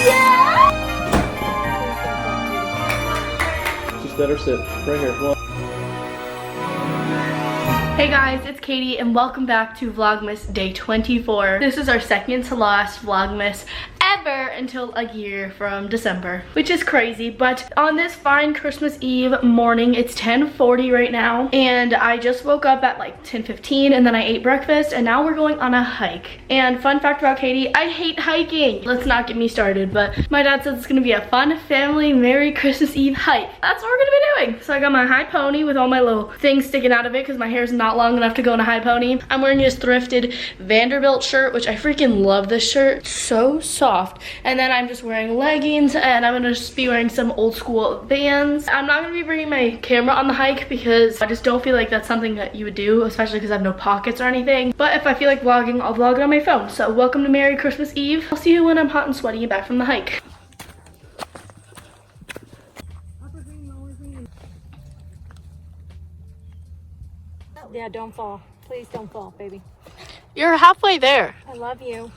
Yeah! Just let her sit. Right here. Come on. Hey guys, it's Katie and welcome back to Vlogmas Day 24. This is our second to last Vlogmas ever until a year from December, which is crazy. But on this fine Christmas Eve morning, it's 10:40 right now, and I just woke up at like 10:15 and then I ate breakfast, and now we're going on a hike. And fun fact about Katie, I hate hiking. Let's not get me started, but my dad says it's gonna be a fun family Merry Christmas Eve hike. That's what we're gonna be doing. So I got my high pony with all my little things sticking out of it because my hair is not long enough to go in a high pony. I'm wearing this thrifted Vanderbilt shirt, which I freaking love this shirt. So soft. And then I'm just wearing leggings, and I'm gonna just be wearing some old school Vans. I'm not gonna be bringing my camera on the hike because I just don't feel like that's something that you would do, especially because I have no pockets or anything. But if I feel like vlogging, I'll vlog it on my phone. So welcome to Merry Christmas Eve. I'll see you when I'm hot and sweaty and back from the hike. Yeah, don't fall. Please don't fall, baby. You're halfway there. I love you.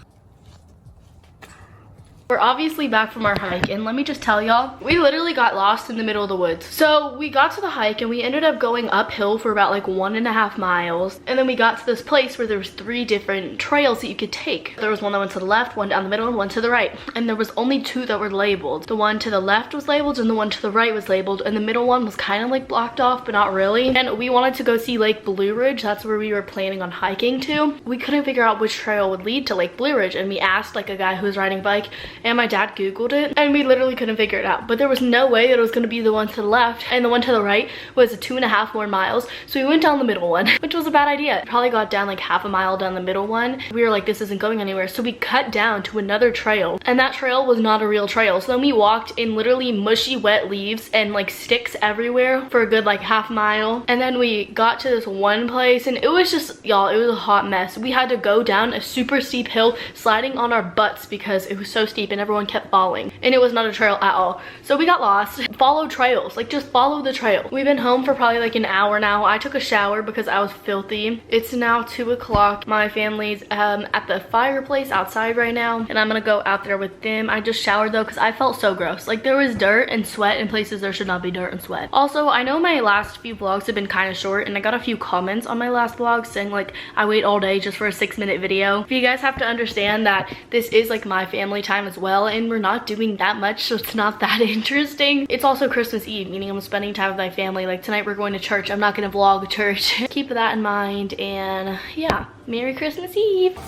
We're obviously back from our hike, and let me just tell y'all, we literally got lost in the middle of the woods. So we got to the hike and we ended up going uphill for about like 1.5 miles, and then we got to this place where there was 3 different trails that you could take. There was one that went to the left, one down the middle, and one to the right, and there was only 2 that were labeled. The one to the left was labeled and the one to the right was labeled, and the middle one was kind of like blocked off but not really. And we wanted to go see Lake Blue Ridge. That's where we were planning on hiking to. We couldn't figure out which trail would lead to Lake Blue Ridge, and we asked like a guy who was riding a bike, and my dad googled it, and we literally couldn't figure it out. But there was no way that it was going to be the one to the left, and the one to the right was 2.5 more miles. So we went down the middle one, which was a bad idea. Probably got down like 1/2 mile down the middle one. We were like, this isn't going anywhere. So we cut down to another trail, and that trail was not a real trail. So then we walked in literally mushy wet leaves and like sticks everywhere for a good like 1/2 mile, and then we got to this one place, and it was just, y'all, it was a hot mess. We had to go down a super steep hill sliding on our butts because it was so steep and everyone kept falling, and it was not a trail at all. So we got lost. Follow trails, like just follow the trail. We've been home for probably like an hour now. I took a shower because I was filthy. It's now 2 o'clock. My family's at the fireplace outside right now, and I'm gonna go out there with them. I just showered though because I felt so gross. Like there was dirt and sweat in places there should not be dirt and sweat. Also, I know my last few vlogs have been kind of short, and I got a few comments on my last vlog saying like I wait all day just for a 6-minute video. But you guys have to understand that this is like my family time as well, and we're not doing that much, so it's not that interesting. It's also Christmas Eve, meaning I'm spending time with my family. Like tonight we're going to church. I'm not gonna vlog church. Keep that in mind, and yeah, Merry Christmas Eve.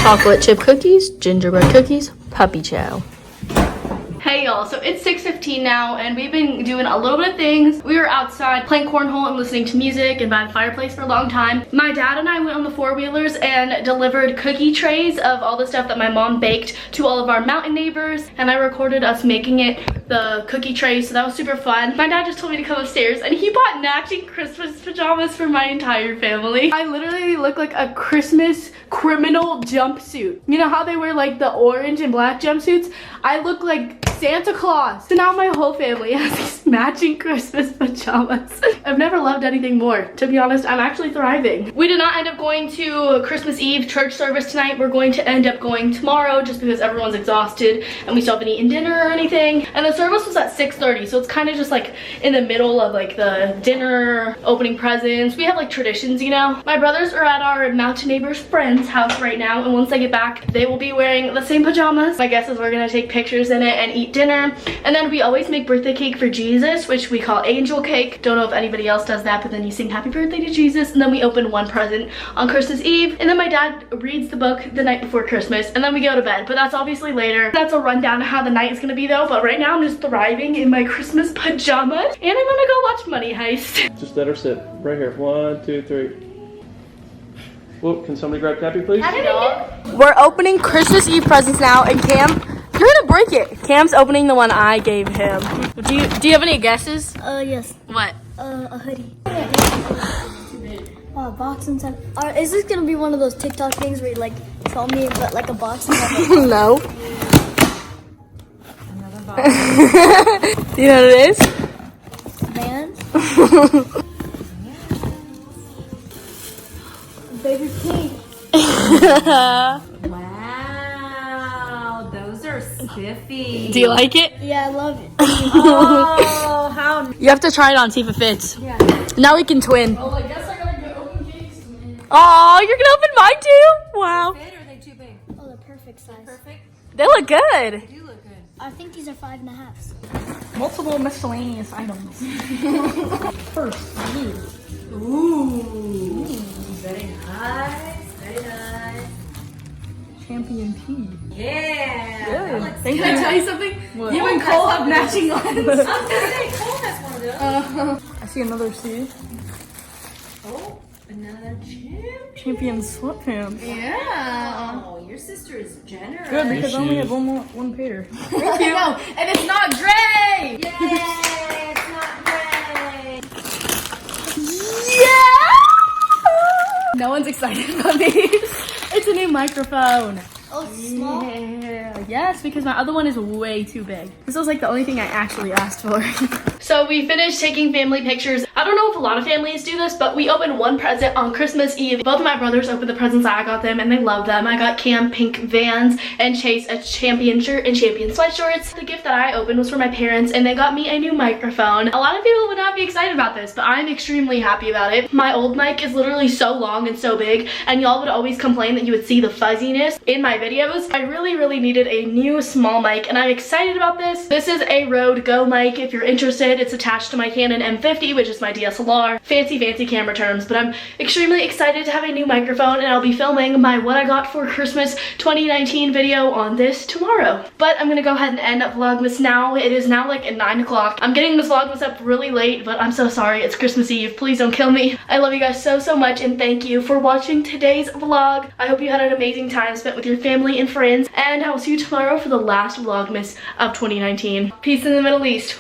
Chocolate chip cookies, gingerbread cookies, puppy chow. Hey y'all, so it's 6:15 now, and we've been doing a little bit of things. We were outside playing cornhole and listening to music and by the fireplace for a long time. My dad and I went on the 4-wheelers and delivered cookie trays of all the stuff that my mom baked to all of our mountain neighbors, and I recorded us making it, the cookie trays, so that was super fun. My dad just told me to come upstairs, and he bought matching Christmas pajamas for my entire family. I literally look like a Christmas criminal jumpsuit. You know how they wear like the orange and black jumpsuits? I look like Santa Claus. So now my whole family has these matching Christmas pajamas. I've never loved anything more. To be honest, I'm actually thriving. We did not end up going to Christmas Eve church service tonight. We're going to end up going tomorrow just because everyone's exhausted and we still haven't eaten dinner or anything. And the service was at 6:30, so it's kind of just like in the middle of like the dinner, opening presents. We have like traditions, you know. My brothers are at our mountain neighbor's friend's house right now, and once they get back, they will be wearing the same pajamas. My guess is we're gonna take pictures in it and eat dinner. And then we always make birthday cake for Jesus, which we call angel cake. Don't know if anybody else does that, but then you sing happy birthday to Jesus, and then we open one present on Christmas Eve, and then my dad reads the book the night before Christmas, and then we go to bed. But that's obviously later. That's a rundown of how the night is gonna be though, but right now I'm just thriving in my Christmas pajamas, and I'm gonna go watch Money Heist. Just let her sit. Right here. 1, 2, 3. Whoop, can somebody grab Cappy, please? We're opening Christmas Eve presents now, and Cam, you're gonna break it. Cam's opening the one I gave him. Do you have any guesses? Yes. What? A hoodie. Box inside. Is this gonna be one of those TikTok things where you like tell me but like a box inside? No. Another Do you know what it is? Vans? baby pink. Wow, those are spiffy. Do you like it? Yeah, I love it. Oh, how You have to try it on, see if it fits. yeah. Now we can twin. Well, I guess I gotta go open cakes. Oh, you're gonna open mine too? Wow. Fit or are they too big? Oh, the perfect size. Perfect. They look good. They do look good. I think these are 5.5s. Multiple miscellaneous items. First, blue. Ooh. Very nice. Very nice. Champion tea. Yeah. Good. That looks Thank good. you. Can I tell you something? What? You and Cole have matching ones. I was gonna say, Cole has one of those. I see another C. Oh, another champ. Champion sweatpants. Yeah. Oh, your sister is generous. Good, because I only Yes, have one pair. Thank you. No, and it's not gray. Yay! It's not gray. Yeah! No one's excited about me. It's a new microphone. Oh, it's small. Yeah. Yes, because my other one is way too big. This was like the only thing I actually asked for. So we finished taking family pictures. I don't know if a lot of families do this, but we opened one present on Christmas Eve. Both of my brothers opened the presents I got them and they love them. I got Cam pink Vans and Chase a champion shirt and champion sweatshorts. The gift that I opened was for my parents and they got me a new microphone. A lot of people would not be excited about this, but I'm extremely happy about it. My old mic is literally so long and so big, and y'all would always complain that you would see the fuzziness in my videos. I really needed a new small mic and I'm excited about this. This is a Rode Go mic if you're interested. It's attached to my Canon M50, which is my DSLR. Fancy camera terms, but I'm extremely excited to have a new microphone and I'll be filming my what I got for Christmas 2019 video on this tomorrow. But I'm gonna go ahead and end Vlogmas now. It is now like at 9 o'clock. I'm getting this Vlogmas up really late, but I'm so sorry. It's Christmas Eve. Please don't kill me. I love you guys so much and thank you for watching today's vlog. I hope you had an amazing time spent with your family and friends, and I will see you tomorrow for the last Vlogmas of 2019. Peace in the Middle East.